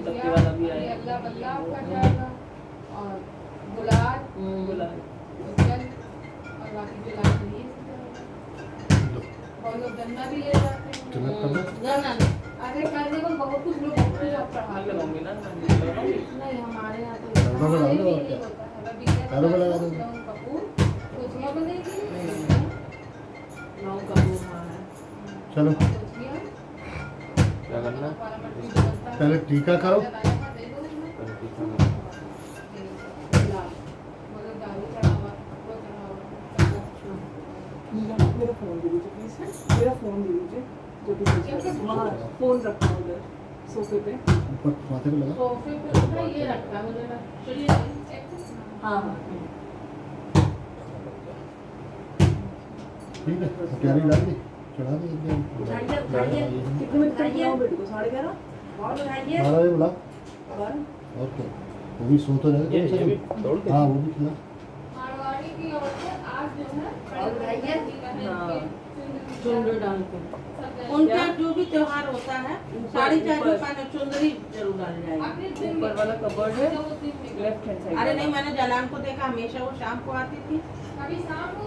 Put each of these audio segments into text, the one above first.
पत्ती वाला भी आया। अगला बल्ला आपका जाएगा और गुलाब गुलाब उज्जैन और बाकी गुलाब नहीं और लोग गन्ना भी ले जाते हैं। गन्ना अरे करने को बहुत कुछ लोग बहुत कुछ आप पढ़ा मान लगाऊंगी ना नहीं हमारे यहाँ तो हमारे भी यही होता है कपूर कुचिया बनेगी कपूर चलो क्या करना पहले टीका करो। मेरा फोन दे दीजिए प्लीज, मेरा फोन दे दीजिए जो भी वहाँ फोन रखा है उधर सोफे पे, ऊपर माथे पे लगा। सोफे पे ना ये रखा है मुझे चलिए हाँ हाँ ठीक है तैयारी डाल दी चढ़ा दी एकदम। कितने बजे तक बुलाऊं बेटे को? 11:30 12 बजे बुला और क्या वो भी सो तो रहे। हाँ वो भी खिला। मारवाड़ी की औरतें आज जो है चुनरी डाल के उनका जो भी त्योहार होता है साड़ी चाहे पाने चुंदरी जरूर डाल जाएगी। ऊपर वाला कबर्ड है लेफ्ट हैंड साइड। अरे नहीं मैंने जलान को देखा हमेशा वो शाम को आती थी। कभी शाम को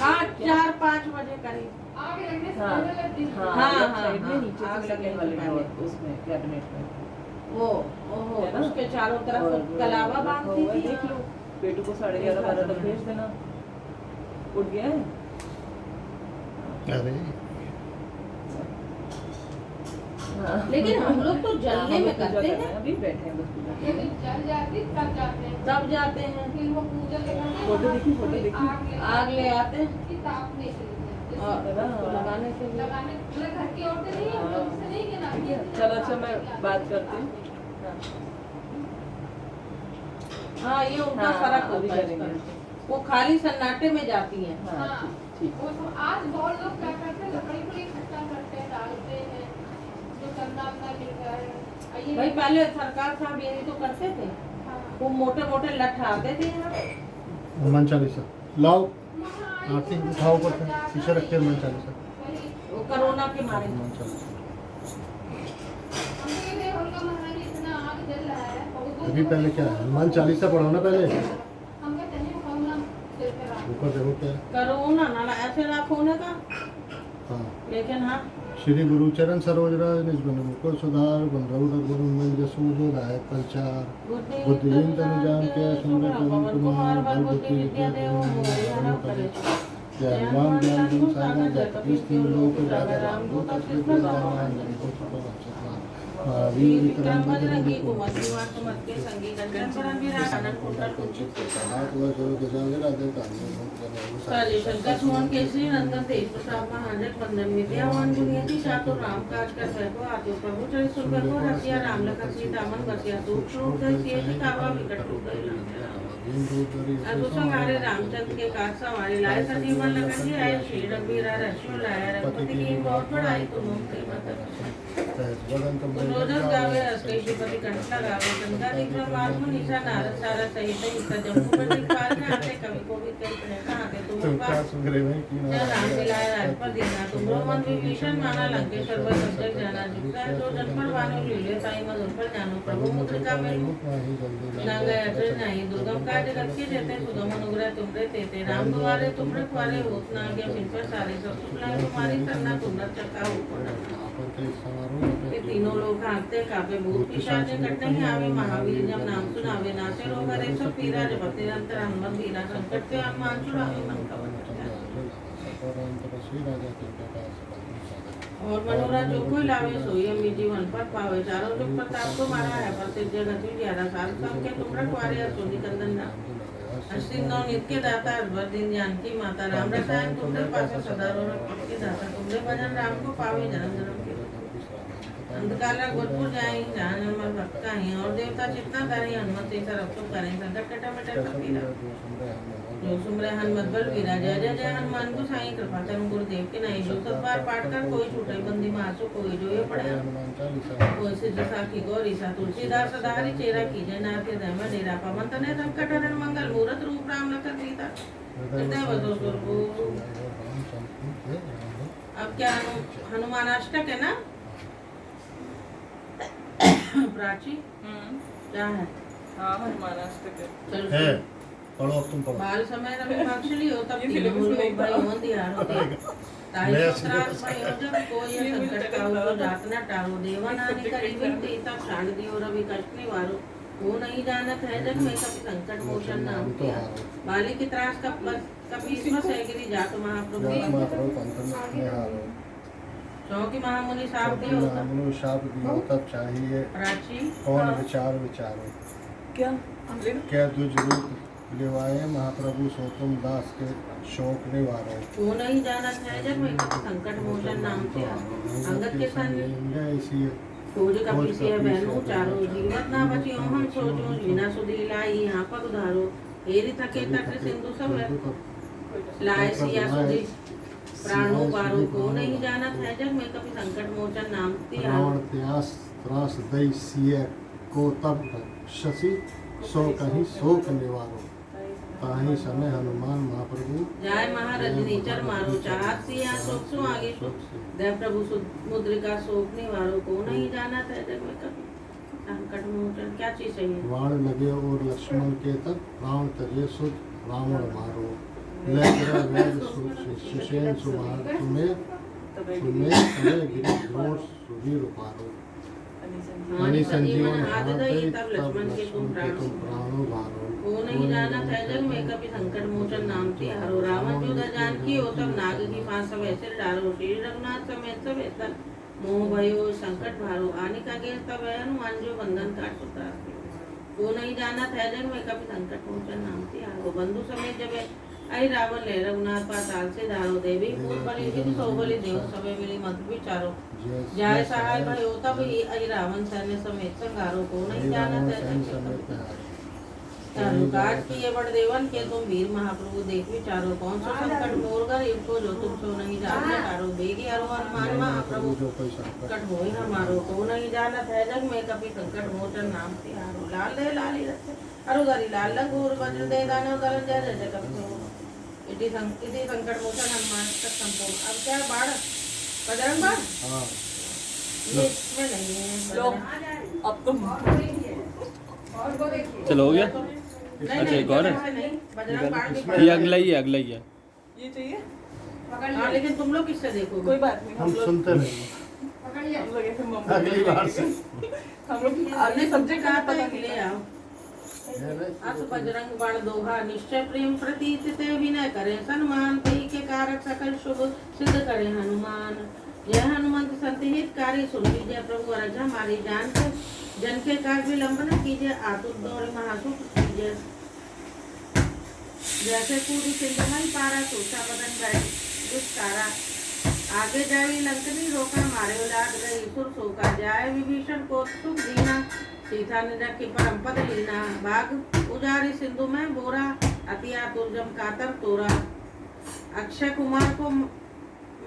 हाँ 4-5 बजे करीब। आगे रखने से हाँ पहले लगती है। हाँ हाँ, साइड में हाँ, नीचे आग से लगने लगने वाले के डोर उसमें कैबिनेट में वो है ना? उसके चारों और तरफ कलावा बांधती थी। देख लो बेटू को 11:30-12 तक भेज देना। उठ गया है अरे हाँ। लेकिन हम लोग तो जलने में करते हैं। अभी बैठे हैं बस पूजा जब करने। जल जाती तब जाते हैं तब जाते हैं फिर वो पूजा लगाते हैं। फोटो देखी, फोटो देखी। आग ले आते हैं कि ताप नहीं चलती है। और है ना? लगाने के लिए लगाने मतलब घर की औरतें नहीं हम लोग से नहीं कहना ठीक है चलो अच्छा मैं बात करती हूँ। हाँ ये उनका हाँ, फर्क अभी होता है करेंगे। इसका। वो खाली सन्नाटे में जाती हैं। हाँ ठीक वो तो आज बहुत लोग क्या करते हैं लकड़ी को इकट्ठा करते हैं डालते हैं जो चंदा वंदा मिल रहा है आइए भाई पहले सरकार साहब यही तो करते थे। हाँ। वो मोटे मोटे लठाते थे यहाँ। हनुमान चालीसा लाओ वहाँ आरती उठाओ ऊपर से पीछे रखे हनुमान चालीसा। वही वो कोरोना के मारे हनुमान चालीसा हम लोग ये उनका महाराज इतना आग जल रहा है बहुत अभी पहले क्या है हनुमान चालीसा पढ़ो ना पहले हम कहते हैं कौन चलते रहा ऊपर देखो क्या है। कोरोना ना ऐसे ना होने का। हाँ लेकिन हाँ श्री गुरुचरण सरोज राज निज बन मुकुर सुधार बन रघु गुरु मन जसु जो राय प्रचार बुद्धिहीन तनु जान के सुंदर पवन कुमार बल बुद्धि विद्या देव मोहि करे जय हनुमान ज्ञान गुण सागर जय कपीस तीन लोक जागर राम दूत अतुलित बलवान वीर विक्रम बजरंगी कुमति निवार कुमत के संगी गंजन परम विराट आनंद कुंडल कुंचित सारे शंकर सुमन केसरी नंदन तेज प्रताप महाजन वंदन विद्यावान गुणियति चातुर राम काज कर बैठो आतुर प्रभु चरित सुन बैठो रसिया राम लखन सीता मन बसिया दूत श्लोक दय सियति कावा विकट रूप दय संहारे रामचंद्र के काज सवारे लाए सजीवन लखन जी आए श्री रघुवीरा रश्मि लाया रघुपति की बहुत बड़ाई तुम रोजस गावे रस कई श्रीपति कंठ लगावे गंगा विक्रम आत्म निशा नारद सारा सहित ईसा जम्मू पर दिखपाल में आते कवि को भी कई प्रणय कहाते तुम जय राम मिलाए राजपद दीना तुमरो मन विभीषण माना लंकेश्वर पर संजय जाना जितना जो जनपद वानो लीले ताई मधुर पर जानो प्रभु मुद्रिका में नांगा अचर नहीं दुर्गम काज रक्षी जेते सुगम अनुग्रह तुमरे तेते राम दुआरे तुमरे द्वारे होत ना आगे मिल पर सारे सब सुखलाए तुम्हारी सरना तुमरा चक्का ऊपर ये तीनों लोग भागते कापे भूत पिशाच कटते हैं आवे महावीर जब नाम सुनावे नासे रोग हरे सब पीरा जपत निरंतर हनुमत वीरा संकट के हनुमान छुड़ावे मन का वश और मनोरथ जो कोई लावे सोई अम्मी जीवन पर पावे चारों जुग प्रताप को मारा है पर सिद्ध जगत 11 साल सम के तुम रखवारे असुरी कंदन ना अश्विन नौ नित्य दाता अरबर दिन जानकी माता राम रसायन तुमरे पास सदा रो के दाता तुमरे भजन राम को पावे जन्म जन्म के अंधकार गोरखपुर जाए जहाँ नंबर भक्ता है और देवता चितना करें हनुमत से सब तो करें संकट कटा मिटा कपीरा जो सुमरे हनुमत बल वीरा जय जय जय हनुमान को साई कृपा करूं गुरुदेव के नहीं जो सब बार पाठ कर कोई छूटे बंदी मासो कोई जो ये पढ़े कोई सिद्ध साखी गौरी सा तुलसीदास सदाहरि चेरा की जय नाथ हृदय में डेरा पवन तने संकट हरण मंगल मूरत रूप राम लखन सीता हृदय बसो सुरभु। अब क्या हनुमान अष्टक है ना प्राची क्या है? हाँ हनुमानाष्टक है। चलो है सुन। पढ़ो अब तुम पढ़ो बाल समय रवि पक्षली हो तब ये तीन फिल्म मूल नहीं भाई था। हों दियार होते ताई नया त्रास भाई हो जब कोई ये मुझे संकट लगा काहू था। तो जात न टारो देवानानी subject करी exam विनती तब छाड़ दियो रवि कष्ट निवारो वो नहीं जानत है जग में कभी संकट मोचन नाम तो किया हारो बाली की त्रास कभी इसमें सहगिरी जात महाप्रभु जात मात्रो पंथन में हारो चौकी महामुनि साहब सबकी दियो तब नामनु शाप दियो तब चाहिए प्राची कौन हाँ। विचार विचारो क्या ले लो। क्या दुज रूप लिवाए महाप्रभु सो तुम दास के शोक निवारो वो नहीं जानत है जग में कभी संकट मोचन नाम किया अंगद के संग इसी खोज कपि से बहनु चारो जीवत ना बचियो हम सोचो बिना सुधी लाई यहाँ पर उधारो हेरी थके तट सिंधु सब लाए सिया सुधी प्राणों पारो को नहीं जानत है जग में कभी संकट मोचन नाम तिहारो रावण त्यास त्रास दई सिय को तब शशि सो कहीं शोक निवारो ताहि समय हनुमान महाप्रभु जाय महाराज नीचर मारो चाहत सिया शोक सु आगे शोक दय प्रभु मुद्रिका शोक निवारो को नहीं जानत है जग में कभी संकट मोचन क्या चीज चाहिए बाण लगे और लक्ष्मण के तक प्राण तजे सुत रावण मारो लेकर वेद सुषेण सुमार तुम्हें तले गिरी घोर सुवीर पारो मणि संजीवन हाथ दई तब लक्ष्मण के तुम प्राणो भारो वो नहीं जानत है जग में कभी संकट मोचन नाम तिहारो रावण युद्ध जानकी हो तब नाग की फांस सब ऐसे डारो श्री रघुनाथ समेत सब ऐसा मोह भयो संकट भारो आने का गेर तब है हनुमान जो बंधन काट उतार वो नहीं जानत है जग में कभी संकट मोचन नाम तिहारो बंधु समेत जब आई रावण ले रघुनाथ पाताल से धारो देवी पूत बलि गिरि सो बलि देव सबे मिली मत विचारो जाय सहाय भयो तब ही आई रावण सैन्य समेत संगारो को नहीं जानत है जग में कभी काज किए बड़ देवन के तुम वीर महाप्रभु देख विचारो कौन सा संकट मोर गरीब को जो तुम सो नहीं जानते तारो बेगी अरो हनुमान महाप्रभु संकट होई हमारो को नहीं जानत है जग में कभी संकट मोचन नाम तिहारो लाल दे लाली रखे अरु गरी लाल लंगूर वज्र दे दानव दलन जय जय जगत हो इति संकट मोचन हनुमान तक संपूर्ण अब क्या बाढ़ बजरंग बाढ़ हाँ ये इसमें नहीं है लो बजरंग। अब तुम और वो देखिए चलो हो गया नहीं अच्छा, नहीं एक और है? ऐसे नहीं बजरंग बाढ़ भी ये अगला ही है अगला ही है ये चाहिए पकड़ हाँ लिया लेकिन तुम लोग किससे देखोगे कोई बात नहीं हम लोग सुनते रहेंगे पकड़ लिया हम लोग ऐसे मम्मी अगली बार से हम लोग अगले सब्जेक्ट सब्जेक्ट आता आता है है ले आओ अस बजरंग बाण दोहा निश्चय प्रेम प्रतीत ते विनय करे सन्मान तई के कारक सकल शुभ सिद्ध करे हनुमान जय हनुमंत संत हितकारी सुन लीजिए प्रभु अरज हमारी जान के जन के काज विलंब न कीजिए आतुर दौड़ महासुख कीजिए जैसे कूद सिंधमन पारा सोचा बदन बैठ दुष्कारा आगे जाई लंकनी रोका मारे उलाद गई सुर सोका जाए विभीषण को सुख दीना सीता ने रखी परम पद लीना बाग उजारी सिंधु में बोरा अति आतुर कातर तोरा अक्षय कुमार को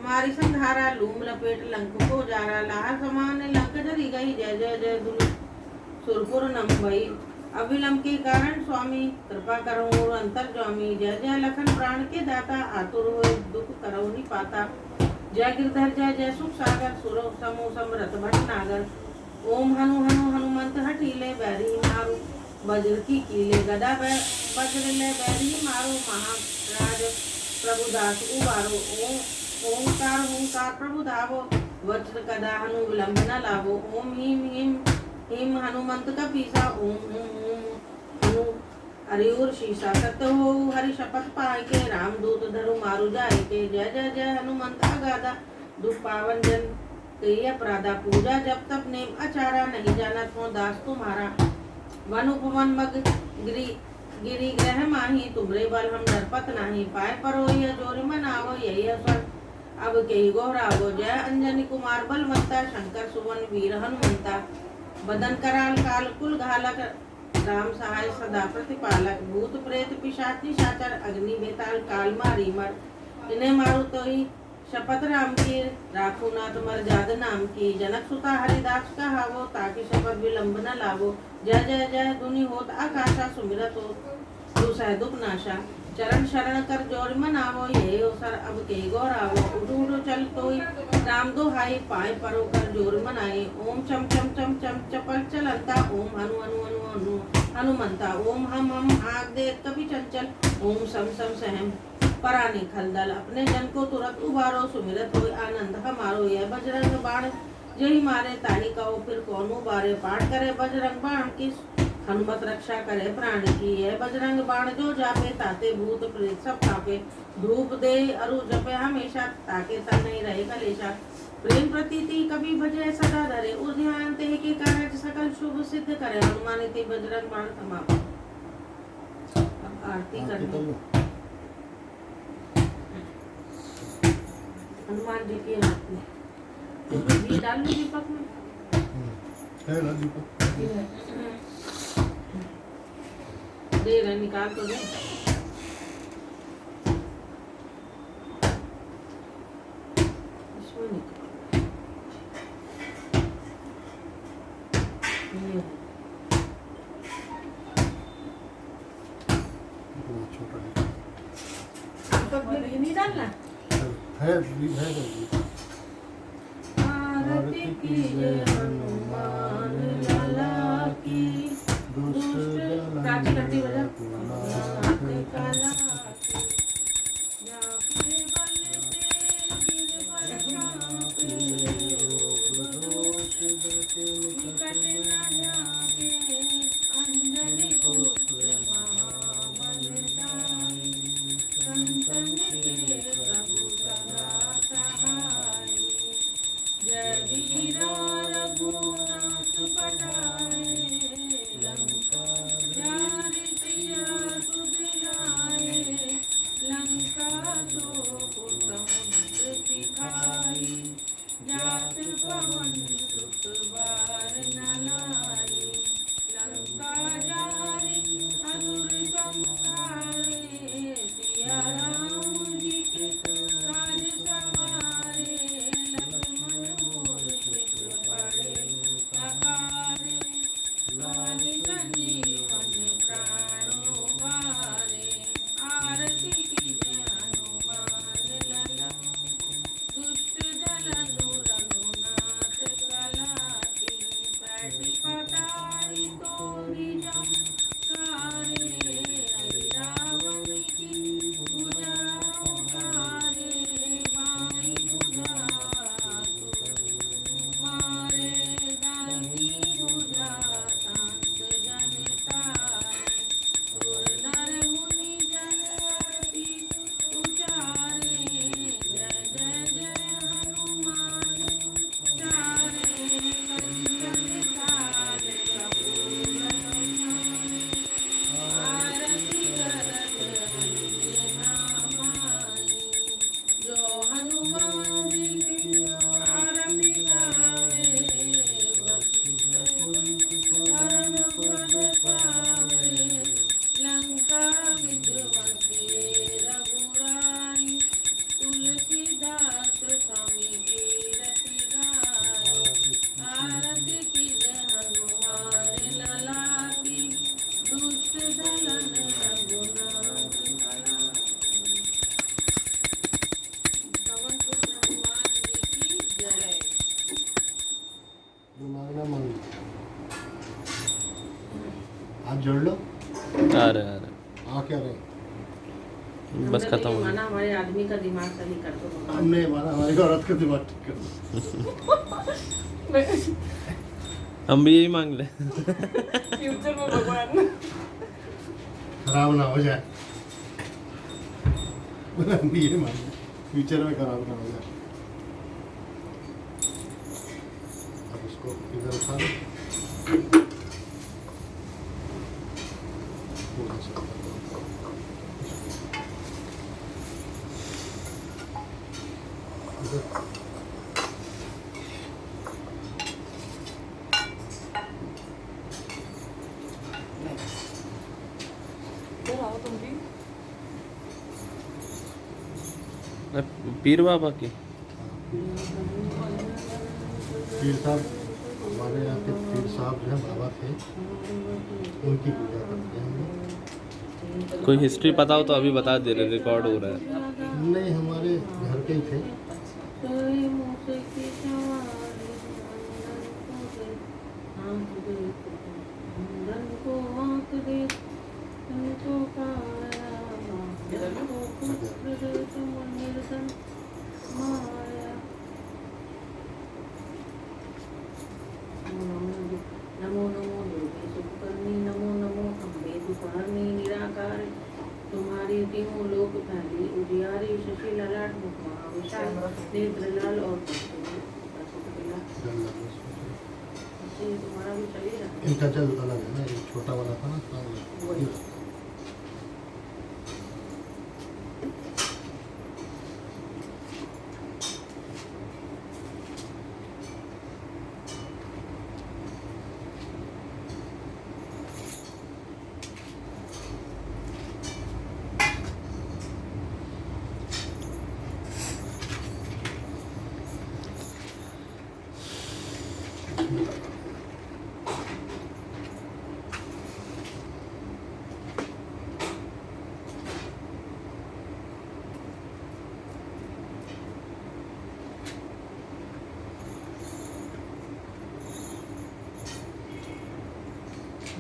मारी संघारा लूम लपेट लंक को जारा लाह समान लंक जरी गई जय जय जय दुल सुरपुर नम भई अविलंब के कारण स्वामी कृपा करो और अंतर स्वामी जय जय लखन प्राण के दाता आतुर हो दुख करो नहीं पाता जय गिरधर जय जय सुख सागर सुरो समूह समरथ भट नागर ओम हनु हनु हनुमंत हठीले बैरी मारू वज्र की कीले गदा वज्र ले बैरी मारो महाराज प्रभु दास उबारो ओम ओंकार प्रभु धावो वज्र गदा हनु विलंब न लावो ओम हीम हीम हीम हनुमंत का पीसा ओम हनु हरिउर शीशा सत्य हो हरि शपथ पाए के राम दूत धरु मारु जाए के जय जय जय हनुमंत अगाधा दुख पावन जन कई अपराधा पूजा जब तक नेम अचारा नहीं जाना तो दास तुम्हारा वन उपवन मग गिरी ग्रह माही तुमरे बल हम डरपत नाही पाए परो यह जोर मनावो यही असल अब कई गोहरावो जय अंजनी कुमार बलवंता शंकर सुवन वीर हनुमंता बदन कराल काल कुल घालक राम सहाय सदा प्रतिपालक भूत प्रेत पिशाच निशाचर अग्नि बेताल काल मारी मर इन्हें मारू तो ही शपथ राम की राखो नाथ मर जाद नाम की जनक सुता हरिदास कहावो ताकि शपथ विलंब न लावो जय जय जय दुनि होत आकाशा सुमिरत हो दुसह दुख नाशा चरण शरण कर जोर मनावो, ये अवसर अब के गौर आवो। उठो उठो चल तोई राम दोहाई, पाए परो कर जोर मनाई। ओम चम चम चम चम चपल चलंता, ओम हनु हनु हनु हनु हनुमंता। ओम हम आग दे कभी चंचल, ओम सम सम सहम परानी खलदल। अपने जन को तुरंत उबारो, सुमिरत होय आनंद हमारो। यह बजरंग बाण जही मारे, ताही कहो फिर कौन उबारे। पाठ करे बजरंग बाण की, हनुमत रक्षा करे प्राण की। यह बजरंग बाण जो जापे, ताते भूत प्रेत सब कापे। धूप दे अरु जपे हमेशा, ताके तन नहीं रहे कलेशा। प्रेम प्रतीति कभी भजे सदा धरे, उर ध्यान ते के कार्य सकल शुभ सिद्ध करे। हनुमानिति बजरंग बाण समापन। अब आरती करनी हनुमान जी की आरती। इसमें घी डाल लो दीपक में। है ना दीपक? दे रहे, निकाल तो दे। इसमें निकाल। ये बहुत छोटा दीपक में घी नहीं डालना। है। आरती कीजिए हनुमान लाला की, दुष्ट प्राची करती बजा। काला की, जापे बल ते गिरवर कांपे, निकट न जाके, अंजनी पुत्र महाबलदाई। संतन के प्रभु सदा सहाय, जय वीरा रघुनाथ पठाए। लंका जारि सिया सुधिनाए, लंका सोपुर समुद्र सिखाई। जात पवन सुत बार न लाई, लंका जारि असुर संहारे। सिया राम जी के काज सवारे, लक्ष्मण मूर्ति पड़े सहारे। काली संजीवन प्राण उबारे, आरती कीजिए हनुमान लला। दुष्ट दलन रघुनाथ कला की, पैठी पटारी तोरी जमकारे। हरि रावण की भुजा उखारे, बाई भुजा मारे। दाहिनी भुजा शांत जन तारे, सुर नर मुनि जन आरती उचारे। जय जय जय हनुमान चारे, कंचन थाल कपूर समारे। आरती करत हरि नाम आई, जो हनुमान जी की आरती गावे। परम पद पावे, लंका विध्वंसी रघुराई। तुलसीदास स्वामी की रति गाई, आरती कीजिए हनुमान लला की। दुष्ट दलन रघुनाथ कला। पवन पुत्र हनुमान जी की जय। जो मांगना मांग लो। हाथ जोड़ लो। आ रहे आ क्या रहे? बस हमने खत्म तो ये हो माना गया। हमारे आदमी का दिमाग सही कर दो। हमने माना हमारी औरत का दिमाग ठीक कर। हम भी यही मांग ले। फ्यूचर में भगवान खराब ना हो जाए। हम भी ये मांगे फ्यूचर में खराब ना हो जाए। अब इसको इधर उठा दो। थोड़ा सा। इधर। इधर आओ तुम भी। पीर बाबा की पीर साहब हमारे यहाँ के पीर साहब जो हैं बाबा थे, उनकी पूजा करते हैं हम लोग। कोई हिस्ट्री पता हो तो अभी बता दे रहे, रिकॉर्ड हो रहा है। नहीं, हमारे घर के ही थे। नमो नमो दुर्गे सुखकर्णी, नमो नमो अम्बे दुखहरणी निराकार, तुम्हारी तीनों लोक पहली उजियारी, शशि ललाट मुख महाविशाल, नेत्र लाल और तुम्हारा भी चल ही रहा है। इनका जल अलग है ना, एक छोटा वाला था ना, वही।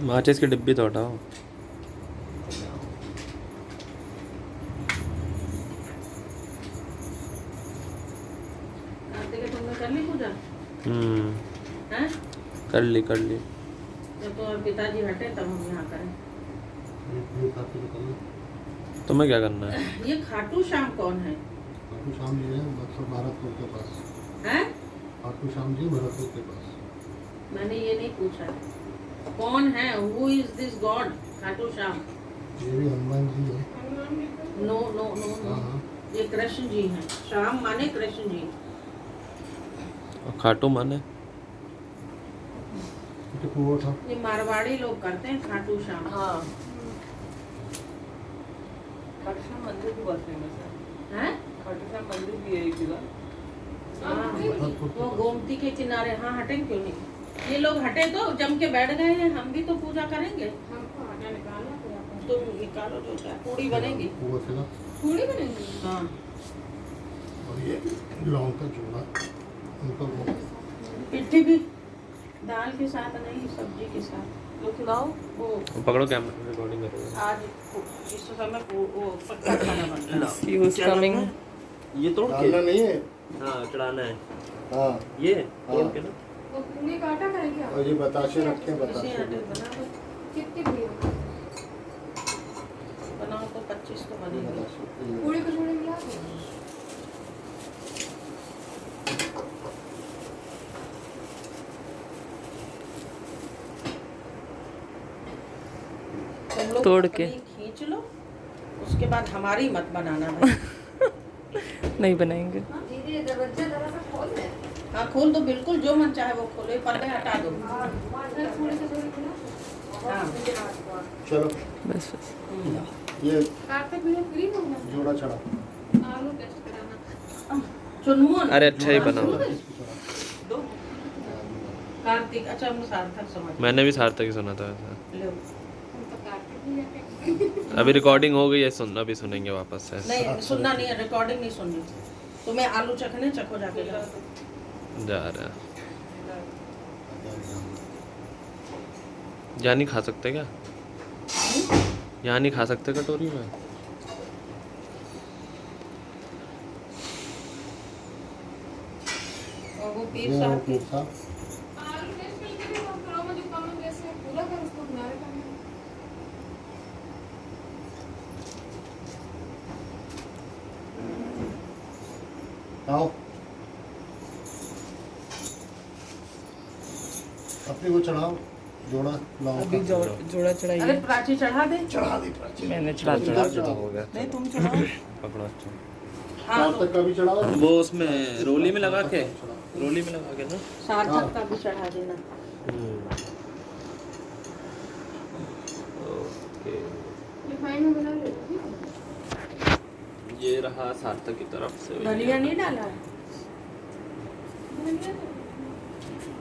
माचिस की डिब्बी तो हटाओ। कार्तिक तुमने कर ली पूजा? हैं? कर ली। जब तो पिताजी हटे तब हम यहाँ करें। तुम्हें क्या करना है? ये खाटू श्याम कौन है? खाटू श्याम जी है, मतलब भरतपुर के पास। हैं? खाटू श्याम जी भरतपुर के पास। मैंने ये नहीं पूछा कौन है। Who is this God? Khatu Shyam. ये भी हनुमान जी है। नो नो नो नो, हाँ। ये कृष्ण जी हैं। श्याम माने कृष्ण जी। और खाटू माने? ये कुआं था। ये मारवाड़ी लोग करते हैं खाटू श्याम। हाँ, खाटू श्याम मंदिर भी बहुत फेमस है। हैं? खाटू श्याम मंदिर भी है एक जगह। हाँ, भरतपुर वो के गोमती के किनारे। हाँ, हटे क्यों नहीं? ये लोग हटे तो जम के बैठ गए हैं। हम भी तो पूजा करेंगे। हमको आटा निकालना पड़ा। तुम निकालो जो चाहे। पूरी बनेगी। कुआं थे ना। पूरी बनेगी। हाँ, और ये लौंग का चूड़ा, उनका वो पिट्ठी भी दाल के साथ नहीं, सब्जी के साथ। तो खिलाओ। वो पकड़ो कैमरा, रिकॉर्डिंग करोगे। आज इस समय वो पक्का खाना बन रहा है। He was coming. ये तोड़ डालना नहीं है। हाँ, चढ़ाना है। हाँ, ये हाँ। तोड़ के ना। वो पूरी का आटा करेंगे आप? और ये बताशे रखे हैं, इसी बताशे आटे बना दो। कितनी पूरी? बनाओ तो 25 तो बनेगी। पूरी कचौड़ी मिला दो। तुम लोग तोड़ अपनी के। खींच लो, उसके बाद हमारी मत बनाना भाई। नहीं बनाएंगे। दीदी दरवाजा जरा सा खोल दे। हाँ, खोल दो, बिल्कुल जो मन चाहे वो खोलो। ये पर्दे हटा दो। फिर पूरी कचौड़ी मिला। हाँ। चलो बस ये कार्तिक भैया फ्री हो गया। जोड़ा चढ़ा। आलू टेस्ट कराना। चुनमुन। अरे अच्छा ही बना हुआ। दो। कार्तिक, अच्छा हम सार्थक समझ। मैंने भी सार्थक ही सुना था वैसे। लो। हम तो कार्तिक भैया के। अभी रिकॉर्डिंग हो गई है, अभी सुनेंगे वापस से। नहीं सुनना नहीं है, रिकॉर्डिंग नहीं सुननी। तुम्हें आलू चखने चखो जाके जाओ। जा रहा है। यहाँ नहीं खा सकते क्या? यहाँ नहीं खा सकते कटोरी में? और वो पीर ये साहब की था। आलू टेस्ट करके भी हम करो मुझे कम जैसे पूरा कर उसको किनारे करना। आओ, अपनी वो चढ़ाओ, जोड़ा लौंग अभी का। जोड़ा अरे चढ़ाइए। प्राची चढ़ा दे। चढ़ा दी प्राची। मैंने चढ़ा दिया। हो गया। नहीं तुम चढ़ाओ। पकड़ो अच्छा। हाँ, सार्थक का भी चढ़ाओ। वो उसमें रोली में लगा के, रोली में लगा के ना। सार्थक का भी चढ़ा देना। ओके, रिफाइन में बना ले। ये रहा सार्थक की तरफ से। धनिया नहीं डाला है धनिया तो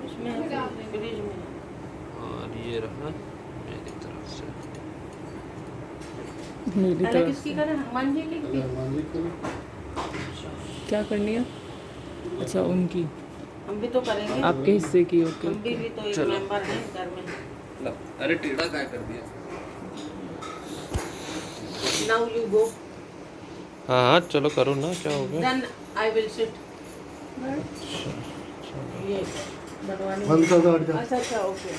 इसमें, फ्रिज में। और ये रहा मेरी तरफ से। मेरी पहले तरफ किसकी करें, हनुमान जी की? हनुमान जी को क्या करनी है? अच्छा उनकी, हम भी तो करेंगे, आपके हिस्से की। ओके हम भी तो एक मेंबर हैं घर में। अरे टेढ़ा काय कर दिया। नाउ यू गो, हाँ हाँ चलो करो ना, क्या हो गया। Then I will sit. ये बटवानी बंद कर दो, हट जा। अच्छा अच्छा ओके।